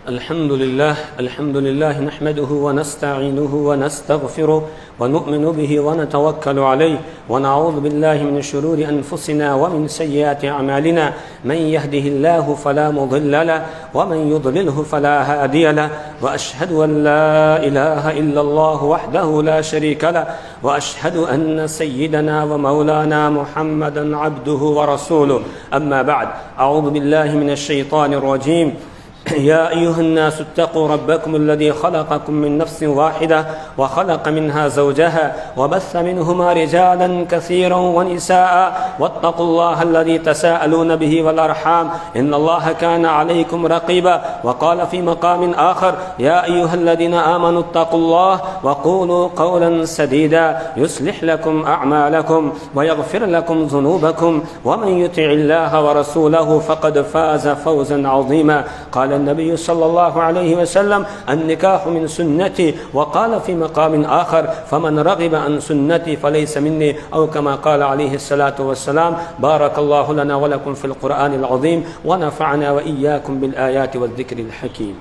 الحمد لله نحمده ونستعينه ونستغفره ونؤمن به ونتوكل عليه ونعوذ بالله من شرور أنفسنا ومن سيئات أعمالنا. من يهده الله فلا مضل له ومن يضلله فلا هادي له، وأشهد أن لا إله إلا الله وحده لا شريك له، وأشهد أن سيدنا ومولانا محمدا عبده ورسوله. أما بعد، أعوذ بالله من الشيطان الرجيم. يا أيها الناس اتقوا ربكم الذي خلقكم من نفس واحدة وخلق منها زوجها وبث منهما رجالا كثيرا ونساء، واتقوا الله الذي تساءلون به والأرحام إن الله كان عليكم رقيبا. وقال في مقام آخر: يا أيها الذين آمنوا اتقوا الله وقولوا قولا سديدا يصلح لكم أعمالكم ويغفر لكم ذنوبكم، ومن يطع الله ورسوله فقد فاز فوزا عظيما. قال النبي صلى الله عليه وسلم: النكاح من سنتي. وقال في مقام آخر: فمن رغب عن سنتي فليس مني، أو كما قال عليه الصلاة والسلام. بارك الله لنا ولكم في القرآن العظيم، ونفعنا وإياكم بالآيات والذكر الحكيم.